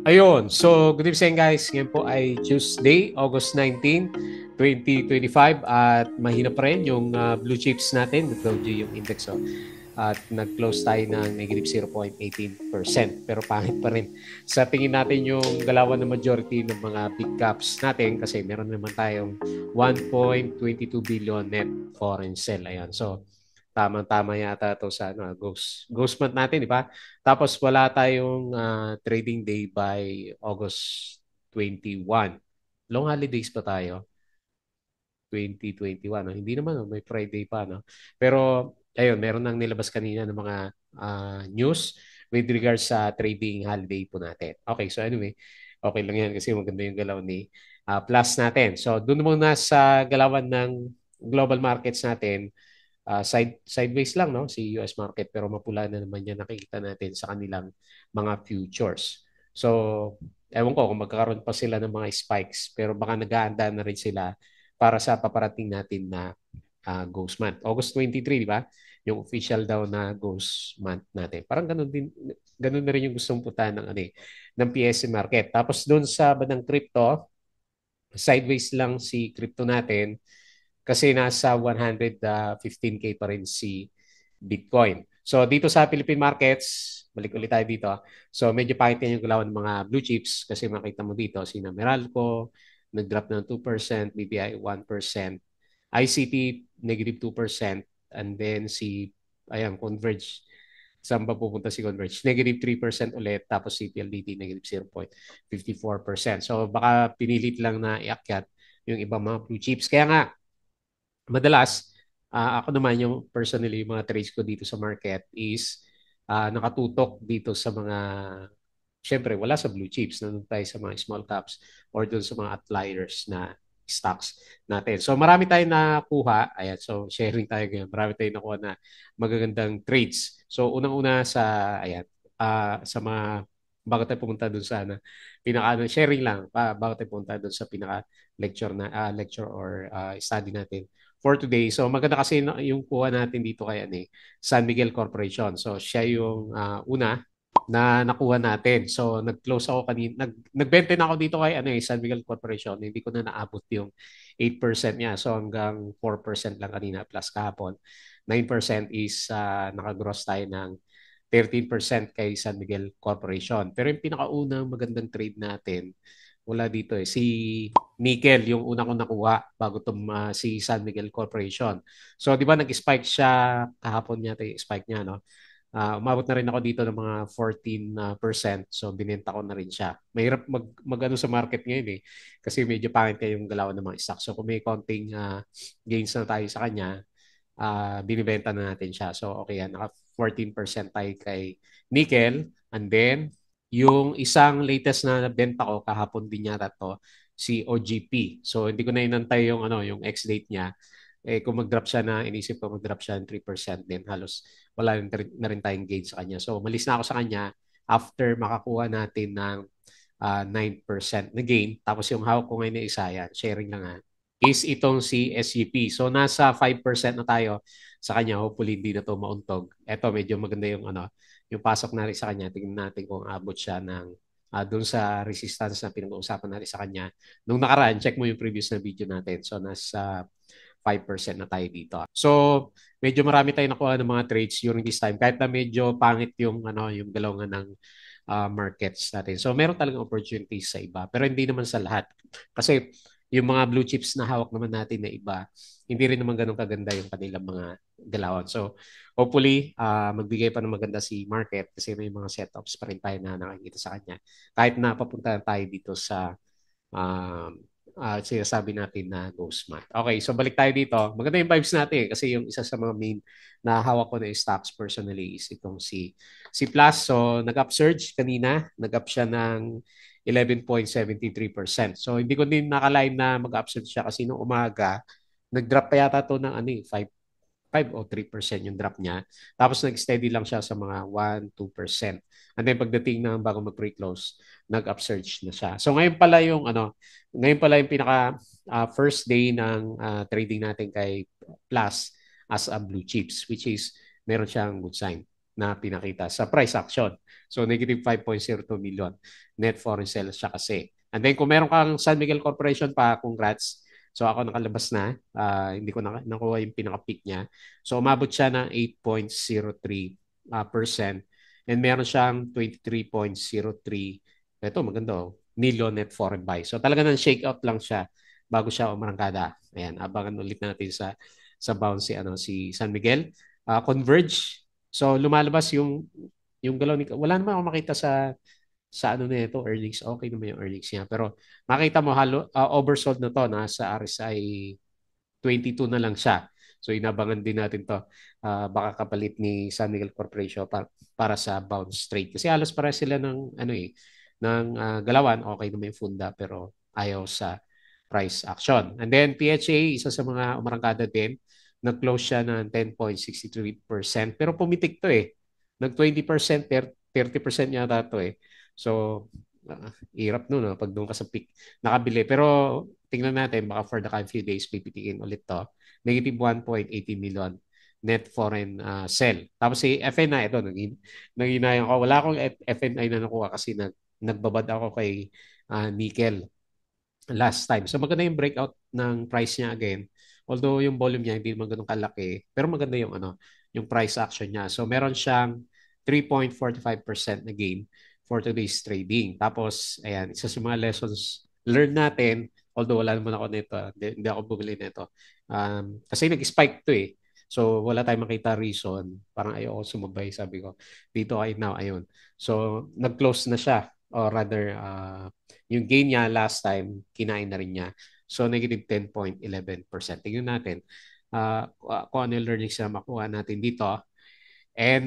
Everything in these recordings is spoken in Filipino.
Ayun. So, good evening guys. Ngayon po ay Tuesday, August 19, 2025 at mahina pa rin yung blue chips natin. Nag-dow yung index. Oh. At nag-close tayo ng negative 0.18%. Pero pangit pa rin. Sa tingin natin yung galawan ng majority ng mga big caps natin kasi meron naman tayong 1.22 billion net foreign sale. Ayan. So, tamang-tama yata ito sa ghost month natin, di ba? Tapos wala tayong trading day by August 21. Long holidays pa tayo, 2021. No? Hindi naman, no? May Friday pa. No? Pero, ayun, meron nang nilabas kanina ng mga news with regards sa trading holiday po natin. Okay, so anyway, okay lang yan kasi maganda yung galaw ni plus natin. So, doon muna sa galawan ng global markets natin, sideways lang no si US market pero mapula na naman yan nakikita natin sa kanilang mga futures. So, ewan ko kung magkakaroon pa sila ng mga spikes pero baka nag-aanda na rin sila para sa paparating natin na ghost month. August 23, di ba? Yung official daw na ghost month natin. Parang ganun din, ganun na rin yung gustong puntahan ng, ng PSC market. Tapos doon sa bandang crypto, sideways lang si crypto natin kasi nasa 115K pa rin si Bitcoin. So dito sa Philippine markets, balik ulit tayo dito. So medyo pangit yan yung galawan ng mga blue chips kasi makita mo dito si Meralco, nag-drop ng 2%, BPI 1%, ICT negative 2%, and then si ayan, Converge. Saan ba pupunta si Converge? Negative 3% ulit, tapos si PLDT negative 0.54%. So baka pinilit lang na iakyat yung ibang mga blue chips. Kaya nga, madalas, ako naman yung personally, yung mga trades ko dito sa market is nakatutok dito sa mga, syempre, wala sa blue chips, nandun tayo sa mga small caps or dun sa mga outliers na stocks natin. So marami tayong nakuha. Ayan, so sharing tayo ngayon. Marami tayong nakuha na magagandang trades. So unang-una sa, ayan, sa mga bago tayo pumunta dun sa pinaka sharing lang bago tayo pumunta dun sa pinaka lecture or study natin for today. So maganda kasi yung kuha natin dito kay San Miguel Corporation. So siya yung una na nakuha natin. So nag-close ako kanina, nagbenta na ako dito kay San Miguel Corporation. Hindi ko na naabot yung 8% niya. So hanggang 4% lang kanina plus kahapon. 9% is nakagross tayo ng 13% kay San Miguel Corporation. Pero yung pinakaunang magandang trade natin, wala dito eh. Si Nickel, yung una kong nakuha bago si San Miguel Corporation. So, di ba nag-spike siya kahapon yata yung spike niya, no? Umabot na rin ako dito ng mga 14%. So, binenta ko na rin siya. Mahirap mag-ano sa market ngayon eh. Kasi medyo pangit kayo yung galawan ng mga stocks. So, kung may konting gains na tayo sa kanya, binibenta na natin siya. So, okay yan. Naka 14% tayo kay Nickel. And then, yung isang latest na benta ko, kahapon din yata to, si OGP. So, hindi ko na inantay yung, yung ex-date niya. Kung mag-drop siya na, inisip ko mag-drop siya ng 3% din. Halos wala na rin tayong gain sa kanya. So, malis na ako sa kanya after makakuha natin ng 9% na gain. Tapos yung hawak ko ngayon na isa, yan, sharing lang is itong si SUP. So nasa 5% na tayo sa kanya. Hopefully hindi na to mauntog. Ito medyo maganda yung yung pasok natin sa kanya. Tingnan natin kung abot siya ng doon sa resistance na pinag-uusapan natin sa kanya. Nung nakaraan, check mo yung previous na video natin. So nasa 5% na tayo dito. So, medyo marami tayong nakuha ng mga trades during this time. Kahit na medyo pangit yung yung galongan ng markets natin. So meron talagang opportunities sa iba, pero hindi naman sa lahat. Kasi yung mga blue chips na hawak naman natin na iba, hindi rin naman ganun kaganda yung kanilang mga galawan. So hopefully, magbigay pa ng maganda si market kasi may mga setups pa rin tayo na nakikita sa kanya. Kahit na papunta tayo dito sa um, sinasabi natin na ghost month. Okay, so balik tayo dito. Maganda yung vibes natin kasi yung isa sa mga main na hawak ko na stocks personally is itong si Plus. So nag-upsurge kanina, nag-up siya ng 11.73%. So hindi ko din nakalain na mag-upsurge siya kasi nung umaga, nag-drop pa yata to ng 5 o 3% yung drop niya. Tapos nag-steady lang siya sa mga 1-2%. And then pagdating ng bago mag-pre-close, nag-upsurge na siya. So ngayon pala yung pinaka first day ng trading natin kay Plus as a blue chips which is meron siyang good sign. na pinakita sa price action. So negative 5.02 million net foreign sales siya kasi. And then kung meron kang San Miguel Corporation pa, congrats. So ako nakalabas na, hindi ko nakuha yung pinaka-peak niya. So umabot siya ng 8.03%. And meron siyang 23.03. Ito maganda million net foreign buy. So talaga nang shake out lang siya bago siya umarangkada. Ayan, abangan ulit natin sa bounce si San Miguel. Converge. So lumalabas yung galaw ni wala naman ako makita sa ano na ito, earnings. Okay naman yung earnings niya. Pero makita mo oversold na to, nasa RSI 22 na lang siya. So inabangan din natin to. Baka kapalit ni San Miguel Corporation para sa bounce trade. Kasi halos para sila ng galawan. Okay naman yung funda pero ayaw sa price action. And then PHA, isa sa mga umarangkada din. Nag-close siya ng 10.63%. Pero pumitik to eh. Nag 20%, 30% yata to eh. So, hirap nun, no? Pag doon ka sa peak nakabili. Pero tingnan natin, baka for the coming few days, pipitikin ulit to. Negative 1.80 million net foreign sell. Tapos si FNI, ito, nanginayan ko. Wala akong FNI na nakuha kasi nagbabad ako kay nickel last time. So maganda yung breakout ng price niya again. Although yung volume niya hindi naman ganun kalaki, pero maganda yung price action niya. So meron siyang 3.45% na gain for today's trading. Tapos, ayan, isa sa mga lessons learned natin, although wala naman ako nito, hindi ako bumili nito. Kasi nag-spike to eh. So, wala tayong makita reason. Parang ayoko sumabay, sabi ko. Dito ay now, ayun. So, nag-close na siya. Or rather, yung gain niya last time, kinain na rin niya. So, negative 10.11%. Tingnan natin kung ano yung learnings na makuha natin dito. And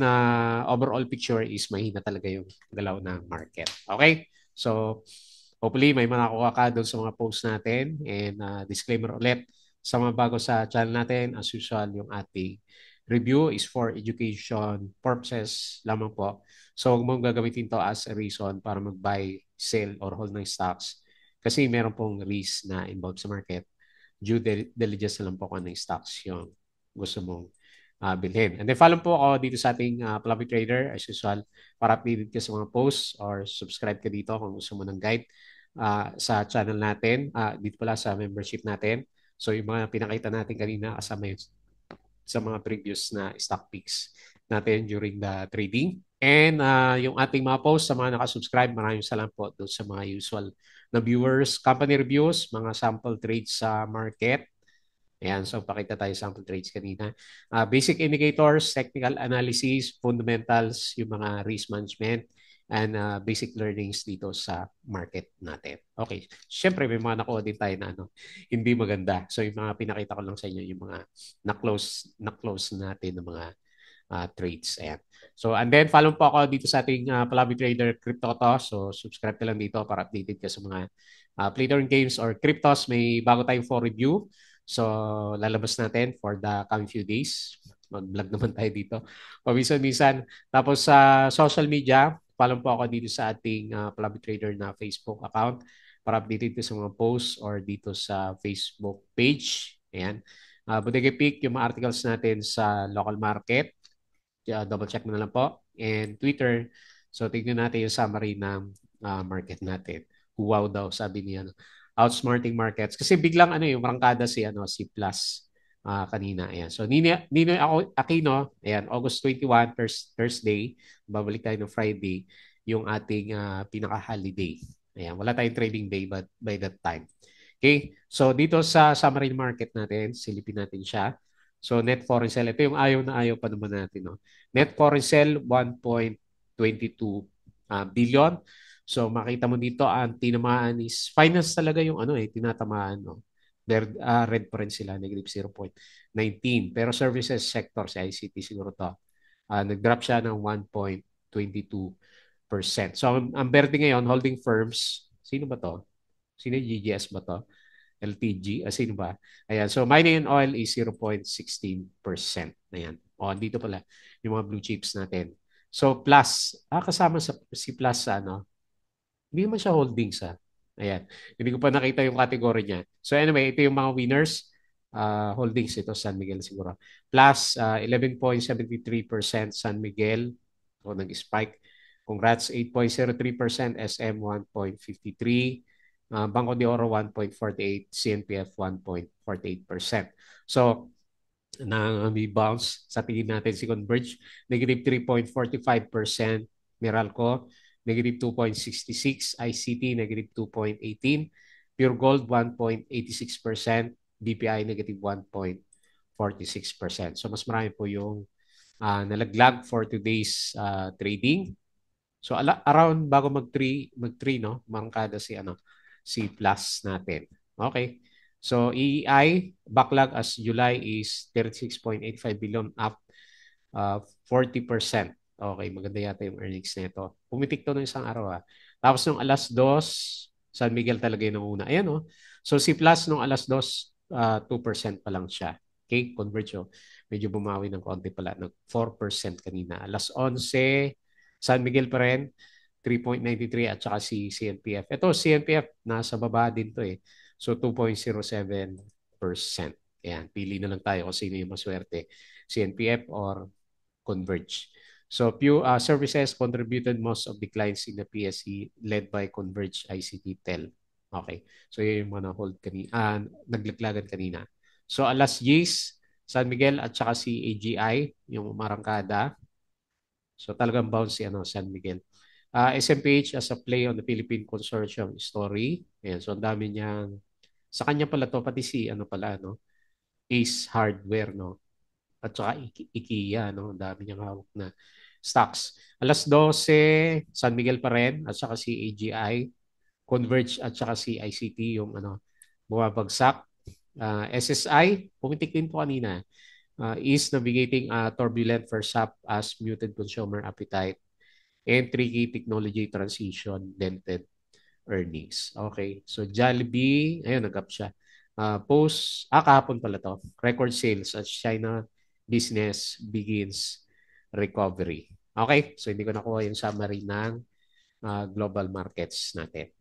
overall picture is mahina talaga yung galaw ng market. Okay? So, hopefully may makakuha ka doon sa mga posts natin. And disclaimer ulit, sa mga bago sa channel natin, as usual, yung ating review is for education purposes lamang po. So, huwag mong gagamitin to as a reason para mag-buy, sell, or hold ng stocks. Kasi meron pong risk na involved sa market. Due diligence na lang po kung anong stocks yung gusto mong bilhin. And then follow po ako dito sa ating Plumpy Trader as usual para updated ka sa mga posts or subscribe ka dito kung gusto mo ng guide sa channel natin. Dito pala sa membership natin. So yung mga pinakita natin kanina kasama yun sa mga previous na stock picks natin during the trading. And yung ating mga posts sa mga nakasubscribe, maraming salamat po doon sa mga usual na viewers, company reviews, mga sample trades sa market. Ayan, so pakita tayo sample trades kanina. Basic indicators, technical analysis, fundamentals, yung mga risk management, and basic learnings dito sa market natin. Okay, syempre may mga nakuha din tayo na hindi maganda. So yung mga pinakita ko lang sa inyo, yung mga na-close natin ng mga trades. Ayan. So, and then follow po ako dito sa ating Palabi Trader Crypto to. So, subscribe ka lang dito para updated ka sa mga play to earn games or cryptos. May bago tayong for review. So, lalabas natin for the coming few days. Mag-vlog naman tayo dito. Paminsan-minsan. Tapos sa social media, follow po ako dito sa ating Palabi Trader na Facebook account para updated ka sa mga posts or dito sa Facebook page. Ayan. Bodega Peak, yung mga articles natin sa local market. Double check mo na lang po. And Twitter, so tignan natin yung summary ng market natin. Wow daw, sabi niya. Outsmarting markets. Kasi biglang yung marangkada si Plus kanina. Ayan. So Nino Aquino, ayan, August 21, Thursday, babalik tayo ng Friday, yung ating pinaka-holiday. Ayan, wala tayong trading day but by that time. Okay? So dito sa summary market natin, silipin natin siya. So net foreign sell, ito yung ayaw na ayaw pa naman natin. No? Net foreign sell, 1.22 billion. So makita mo dito, ang tinamaan is finance talaga yung tinatamaan. No? Red pa rin sila, negative 0.19. Pero services sector, si ICT siguro to, nag-drop siya ng 1.22%. So ang berde ngayon, holding firms, sino ba to? Sino yung GGS ba to? LPG, sino ba? Ayan, so mining and oil is 0.16%. Ayan. O, dito pala yung mga blue chips natin. So plus, kasama si plus sa hindi man siya holdings Ayan. Hindi ko pa nakita yung category niya. So anyway, ito yung mga winners. holdings ito, San Miguel siguro. Plus 11.73% San Miguel. So nag-spike. Congrats, 8.03%, SM 1.53%, Banco de Oro 1.48%, CNPF 1.48%. So na may bounce sa tingin natin si Converge, negative 3.45%, Meralco, negative 2.66%, ICT, negative 2.18%, Pure Gold, 1.86%, BPI, negative 1.46%. So mas marami po yung nalaglag for today's trading. So around bago mag 3 no, marangkada si si Plus natin. Okay. So EEI backlog as July is 36.85 billion, up 40%. Okay, maganda yata yung earnings nito. Pumitik to ng isang araw. Tapos nung alas 2, San Miguel talaga yung una. Ayan oh. So si Plus nung alas 2, 2% pa lang siya. Okay, Converge oh. Medyo bumawi ng konti pala. Nag 4% kanina. Alas 11, San Miguel pa rin, 3.93 at saka si CNPF. Ito, CNPF, nasa baba din to eh. So 2.07%. Ayan, pili na lang tayo kung sino yung maswerte. CNPF or Converge. So services contributed most of declines in the PSE led by Converge, ICT, Tel. Okay. So yun yung mga hold kanina, naglaglagan kanina. So alas 10, San Miguel at saka si AGI, yung marangkada. So talagang bounce si San Miguel. SMPH as a play on the Philippine Consortium story. Ayan, so ang dami niyang, sa kanya pala to, pati si pala, no? Ace Hardware, no? At saka IKEA, no? Ang dami niyang hawak na stocks. Alas 12, San Miguel pa rin, at saka si AGI, Converge, at saka si ICT, yung bumabagsak. SSI, pumitik din po kanina, is navigating a turbulent first half as muted consumer appetite and tricky technology transition dented earnings. Okay. So Jollibee, ayun, nag-up siya. Kahapon pala to. Record sales as China business begins recovery. Okay. So hindi ko nakuha yung summary ng global markets natin.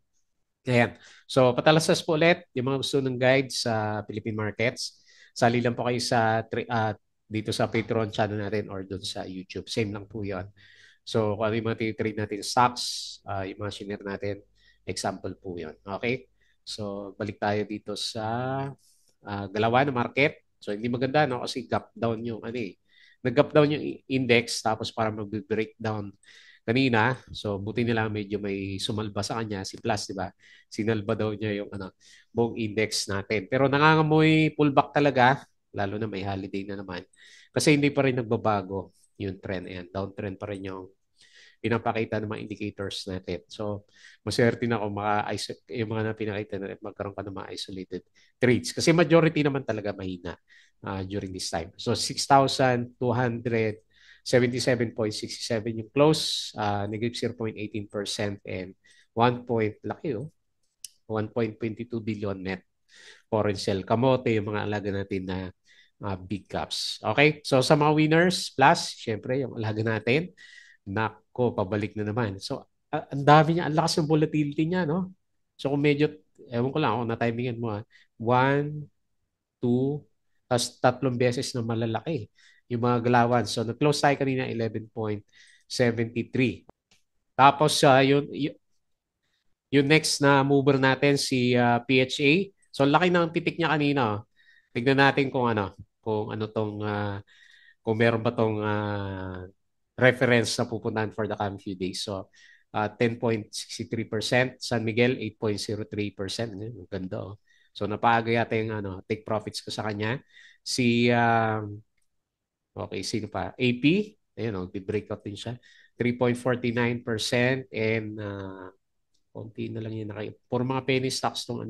Ayan. So, patalasas po ulit yung mga gusto ng guide sa Philippine markets. Sali lang po kayo dito sa Patreon channel natin or doon sa YouTube. Same lang po yun. So, kung ano yung mga trade natin stocks, yung mga shinare natin, example po yun. Okay? So, balik tayo dito sa galawan ng market. So, hindi maganda, no? Kasi gap down yung, nag-gap down yung index, tapos para mag-breakdown kanina. So, buti nila medyo may sumalba sa kanya, si Plus, di ba? Sinalba daw niya yung, buong index natin. Pero nangangamoy pullback talaga, lalo na may holiday na naman. Kasi hindi pa rin nagbabago yung trend. Ayan, downtrend pa rin yung pinapakita ng mga indicators natin. So, maswerte na kung yung mga na pinakita natin, magkaroon ka ng mga isolated trades. Kasi majority naman talaga mahina during this time. So, 6,277.67 yung close, negative 0.18% and 1.22 billion net foreign sale. Kamote yung mga alaga natin na big caps. Okay? So, sa mga winners, plus, syempre, yung alaga natin, nako, pabalik na naman. So, ang dami niya, ang lakas ng volatility niya, no? So, kung medyo, ewan ko lang, kung na-timingan mo, 1, 2, tapos 3 beses na malalaki yung mga galawan. So, nag-close tayo kanina 11.73. Tapos, yung next na mover natin, si PHA. So, laki ng titik niya kanina. Tignan natin kung ano tong, kung meron ba tong reference na pupuntahan for the coming few days. So, 10.63%, San Miguel 8.03%. Ang ganda oh. So, napaaga yata yung take profits ko sa kanya. Si, okay, sino pa? AP, ayun oh, breakout din siya. 3.49% and konti na lang yung for mga penny stocks tong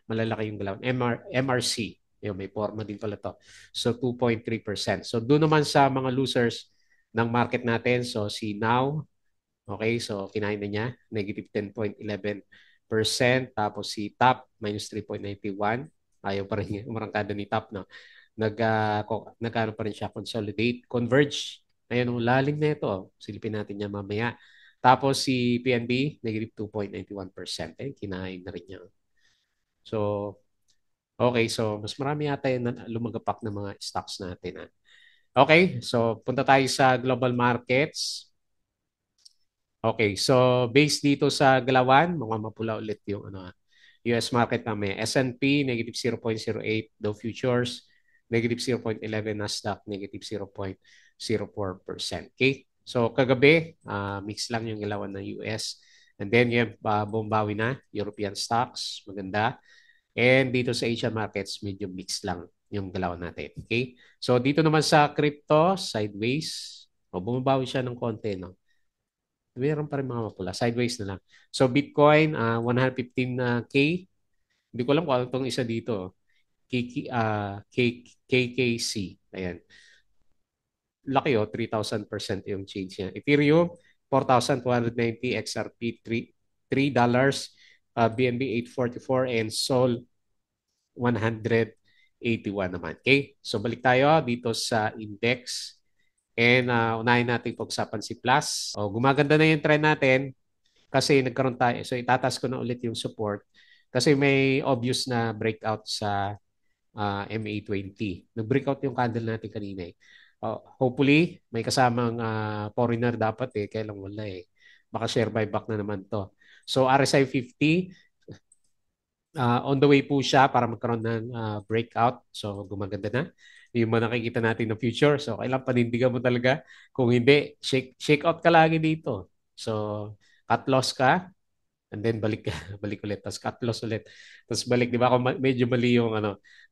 malalaki yung galaw. MRC, yun, may forma din pala to. So 2.3%. So doon naman sa mga losers ng market natin, so si Now, okay, so kinain na niya, negative 10.11%. Tapos si Top, minus 3.91. Ayaw pa rin yung marangkada ni Top, no? Nagkano pa rin siya, consolidate, converge. Ayun, ang lalim na ito. Silipin natin niya mamaya. Tapos si PNB, negative 2.91%. Kinain na rin niya. So, Okay, so mas marami yata yung lumagapak ng mga stocks natin. Okay, so punta tayo sa global markets. Okay, so based dito sa galawan, mga mapula ulit yung US market namin. S&P, negative 0.08. Dow Futures, negative 0.11. Nasdaq, negative 0.04%. Okay, so kagabi, mix lang yung galawan ng US. And then yung bumbawi na, European stocks, maganda. And dito sa Asian markets, medyo mix lang yung galawan natin. Okay, so dito naman sa crypto, sideways. O, bumabawi siya ng konti, no? Meron pa rin mga mapula. Sideways na lang. So, Bitcoin, 115K. Hindi ko alam kung ano itong isa dito. KKC. Ayan. Laki 3,000% yung change niya. Ethereum, 4,290. XRP, $3. BNB, 844. And Sol, 181 naman. Okay? So, balik tayo dito sa index. And unahin natin pag-usapan si Plus. O, gumaganda na yung trend natin kasi nagkaroon tayo. So itatas ko na ulit yung support kasi may obvious na breakout sa MA20. Nag-breakout yung candle natin kanina eh. Hopefully, may kasamang foreigner dapat eh. Kaya lang wala eh. Baka share buyback na naman to. So RSI 50, on the way po siya para magkaroon ng breakout. So gumaganda na. Yung mga nakikita natin ng future. So kailangan panindigan mo talaga. Kung hindi, shake out ka lagi dito. So cut loss ka, and then balik ka, balik ulit. Tapos cut loss ulit. Tapos balik, di ba? Kung medyo mali yung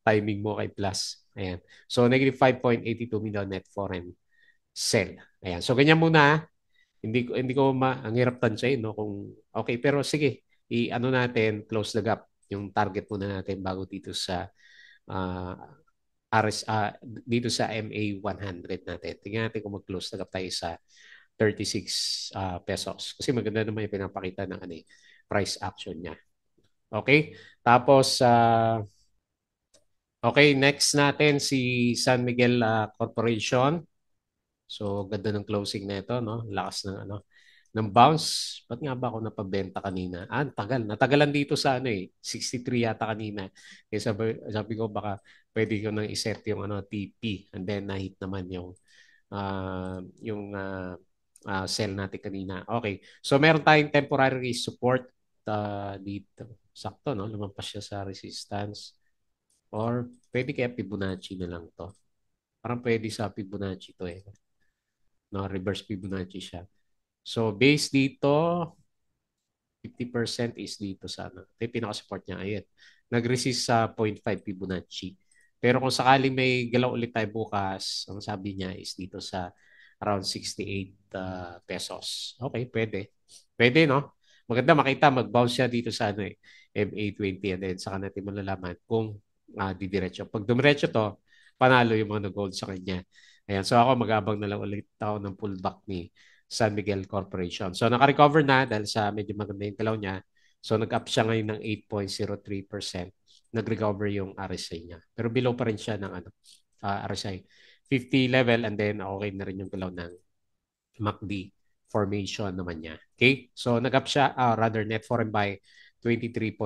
timing mo kay Plus. Ayan. So, negative 5.82 million net foreign sell. Ayan. So, ganyan muna. Ang hirap tansyahin, no? Kung, okay, pero sige, i-ano natin, close the gap. Yung target muna natin bago dito sa uh, dito sa MA 100 natin. Tingnan natin kung mag-close the gap tayo sa 36 pesos. Kasi maganda naman yung pinapakita ng price action niya. Okay? Tapos, okay, next natin si San Miguel Corporation. So, ganda ng closing na ito, no? Lakas ng bounce. Ba't nga ba ako napabenta kanina? Tagal. Natagalan dito sa 63 yata kanina. Kaya sabi ko baka pwede ko nang iset yung TP and then na-hit naman yung sell natin kanina. Okay. So meron tayong temporary support dito. Sakto, no? Lumampas siya sa resistance. Or pwede kaya Fibonacci na lang to. Parang pwede sa Fibonacci to eh. No, reverse Fibonacci siya. So base dito, 50% is dito sa Ito yung pinaka-support niya. Ayun. Nag-resist sa 0.5 Fibonacci. Pero kung sakaling may galaw ulit tayo bukas, ang sabi niya is dito sa around 68 pesos. Okay, pwede. Pwede, no? Maganda makita, mag-bounce siya dito sa MA20 and then saka natin malalaman kung didiretso. Pag dumiretso to, panalo yung mga nag-gold sa kanya. Ayan, so ako mag-abang na lang ulit ako ng pullback ni San Miguel Corporation. So naka-recover na dahil sa medyo maganda yung galaw niya. So nag-up siya ngayon ng 8.03%. Nag-recover yung RSI niya. Pero below pa rin siya ng RSI 50 level and then okay na rin yung galaw ng MACD formation naman niya. Okay? So nag-up siya, rather net foreign buy 23.03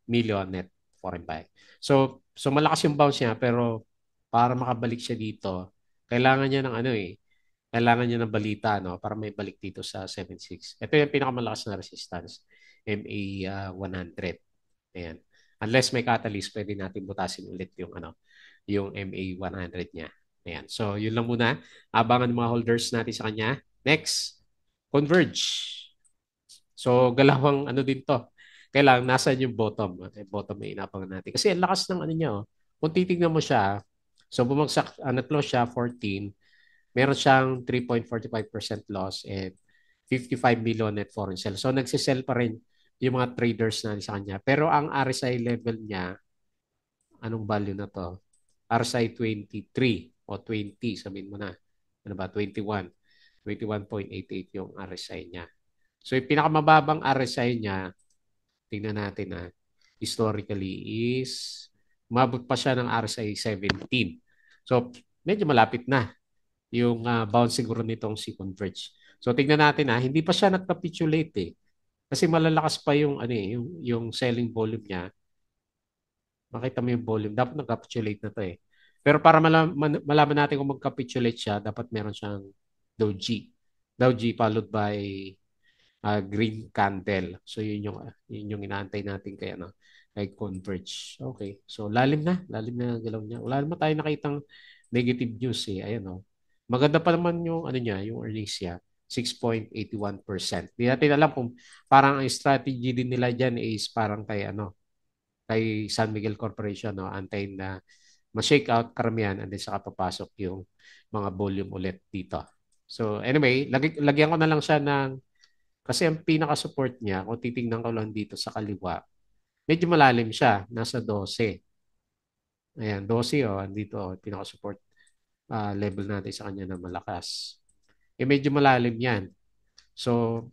million net foreign buy. So malakas yung bounce niya pero para makabalik siya dito, kailangan niya ng kailangan niya ng balita para may balik dito sa 76. Ito yung pinakamalakas na resistance, MA 100. Ayan. Unless may catalyst, pwede natin butasin ulit yung MA 100 niya. Ayan. So, yun lang muna. Abangan mga holders natin sa kanya. Next, Converge. So, galawang din to. Kailangan, nasaan yung bottom? Bottom ay inabangan natin. Kasi ang lakas ng niya. Kung titignan mo siya, so bumagsak, nag-close siya 14, meron siyang 3.45% loss and 55 million net foreign sell. So nagsisell pa rin yung mga traders na sa kanya. Pero ang RSI level niya, anong value na to? RSI 23 o 20, sabihin mo na. Ano ba? 21. 21.88 yung RSI niya. So yung pinakamababang RSI niya, tingnan natin historically is umabot pa siya ng RSI 17. So medyo malapit na yung bounce siguro nitong si Converge. So tingnan natin hindi pa siya nagcapitulate eh. Kasi malalakas pa yung yung selling volume niya. Makita mo yung volume. Dapat nag-capitulate na to eh. Pero para malaman natin kung mag-capitulate siya, dapat meron siyang doji. Doji followed by green candle. So yun yung inaantay natin kaya ano, kay Converge. Okay. So lalim na galaw niya. Wala naman tayo nakitang negative news eh. Ayan oh. Maganda pa naman yung ano niya, yung earnings niya. 6.81%. Hindi natin alam kung parang ang strategy din nila diyan is parang kay ano, kay San Miguel Corporation no, antayin na ma-shake out karamihan and then saka papasok yung mga volume ulit dito. So anyway, lagyan ko na lang siya ng kasi ang pinaka-support niya, kung titingnan ko lang dito sa kaliwa, medyo malalim siya, nasa 12. Ayan, 12 oh, andito oh, pinaka-support level natin sa kanya na malakas. Eh medyo malalim yan. So,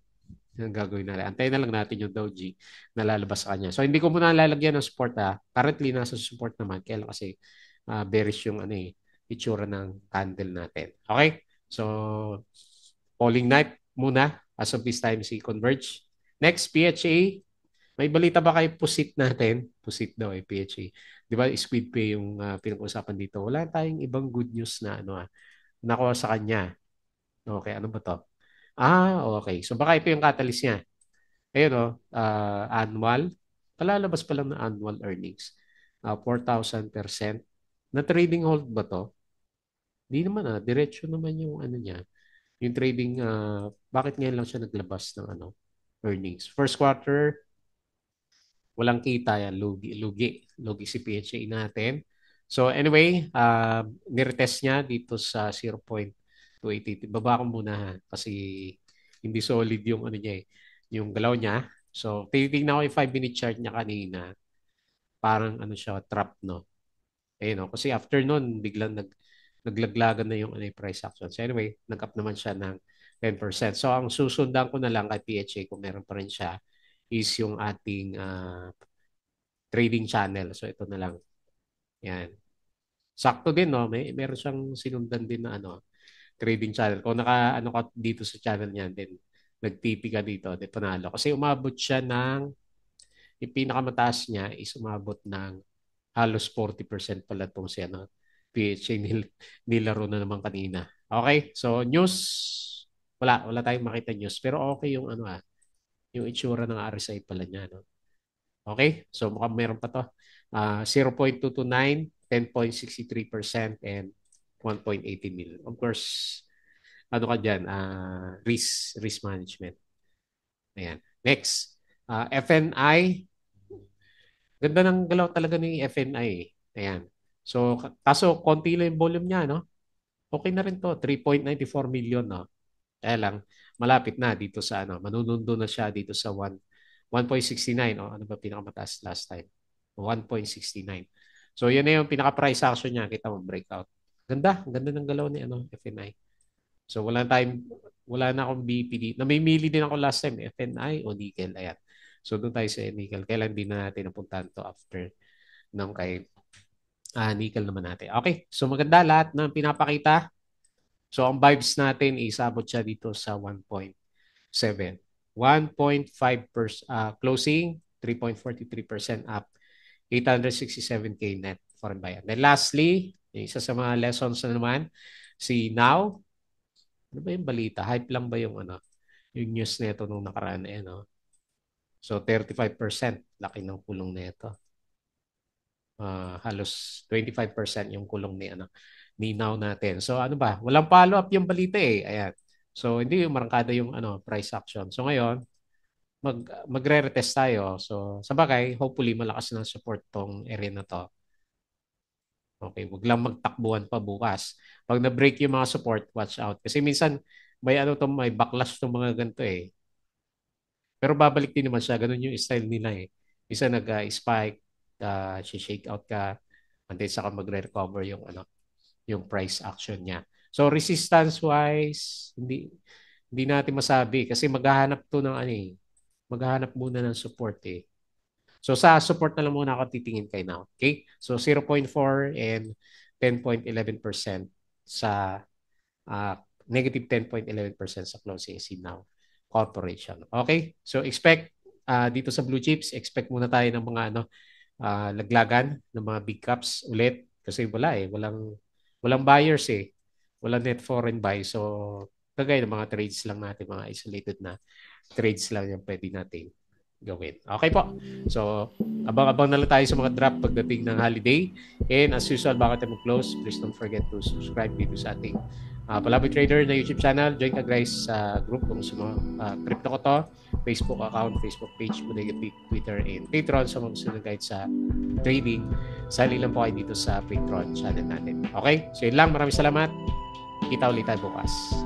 yung gagawin natin. Antayin na lang natin yung Doji na lalabas sa kanya. So, hindi ko muna lalagyan ng support ha. Currently, nasa support naman. Kaya lang kasi bearish yung ano eh, itsura ng candle natin. Okay? So, falling knife muna as of this time si Converge. Next, PHA. May balita ba kay Pusit natin? Pusit daw eh, PHA. Di ba, Squid Pay yung pinag-usapan dito. Wala tayong ibang good news na ano nakuha sa kanya. Okay, ano ba to? Okay. So baka ito yung catalyst niya. Ayun o, annual. Palalabas pa lang na annual earnings. 4,000%. Na trading hold ba to? Hindi naman diretso naman yung ano niya. Yung trading, bakit ngayon lang siya naglabas ng ano, earnings? First quarter, walang kita yan. Lugi, lugi. Lugi si PHA natin. So anyway, niretest niya dito sa 0.280. Baba ko muna ha, kasi hindi solid yung ano niya eh, yung galaw niya. So titingnan ko yung 5-minute chart niya kanina. Parang ano siya, trap no. Ayun no, kasi after nun, biglang naglaglagan na yung ano, yung price action. So anyway, nag-up naman siya ng 10%. So ang susundan ko na lang kay PHA kung meron pa rin siya is yung ating trading channel. So ito na lang. Yan. Sakto din no, meron siyang sinundan din na ano, trading channel. Kung naka ano ka dito sa channel niyan din, nag-TP ka dito, di panalo. Kasi umabot siya ng yung pinakamataas niya is umabot ng halos 40% pala itong si ano, PHA nilaro na naman kanina. Okay, so news, wala tayong makita news. Pero okay yung ano yung itsura ng RSI pala niya. No? Okay, so mukhang meron pa to. 0.229, 10.63%, and 1.80 million. Of course, ano ka dyan, risk management. Ayan. Next, FNI. Ganda ng galaw talaga ng FNI. Ayan. So, kaso konti lang yung volume niya, no? Okay na rin to, 3.94 million, no? Kaya lang, malapit na dito sa ano, manunundo na siya dito sa 1.69. Oh, ano ba pinakamataas last time? 1.69. So, yun na yung pinaka-price action niya. Kita mo, breakout. Ganda ng galaw ni ano, FNI. So, wala na akong BPD. Namimili din ako last time, FNI o nickel. Ayan. So, doon tayo sa nickel. Kailan din na natin napuntahan to after ng kay nickel naman natin. Okay. So, maganda lahat ng pinapakita. So, ang vibes natin, isabot siya dito sa 1.7. 1.5% closing, 3.43% up, 867K net foreign buyer. Then lastly, isa sa mga lessons na naman, si Now. Ano ba yung balita? Hype lang ba yung ano? Yung news nito nung nakaraan eh, no? So 35% laki ng kulong nito. Halos 25% yung kulong ni ano ni Now natin. So ano ba? Walang follow up yung balita eh. Ayan. So hindi yung marangkada yung ano price action. So ngayon magre-retest tayo. So sa bagay, hopefully malakas ng support tong area na to. Okay, wag lang magtakbuhan pa bukas. Pag na-break yung mga support, watch out. Kasi minsan may ano to, may backlash tong mga ganito eh. Pero babalik din naman siya. Ganun yung style nila eh. Isa nag-spike, shake out ka, and then saka magre-recover yung ano, yung price action niya. So resistance wise, hindi natin masabi kasi maghahanap to ng ano eh. Maghahanap muna ng support eh. So sa support na lang muna ako titingin kay now. Okay? So 0.4 and 10.11% sa uh, negative 10.11% sa closing si now corporation. Okay? So expect dito sa blue chips, expect muna tayo ng mga ano laglagan ng mga big caps ulit kasi wala walang buyers walang net foreign buy. So kagaya ng mga trades lang natin, mga isolated na trades lang yung pwede natin gawin. Okay po. So, abang-abang na lang tayo sa mga drop pagdating ng holiday. And as usual, bago tayo mag-close, please don't forget to subscribe dito sa ating Palaboy Trader na YouTube channel. Join ka guys sa group kung gusto mo. Crypto ko to. Facebook account, Facebook page, Bodega Big, Twitter, and Patreon. So, kung gusto na guide sa trading, sali lang po kayo dito sa Patreon channel natin. Okay? So, yun lang. Maraming salamat. Kita ulit tayo bukas.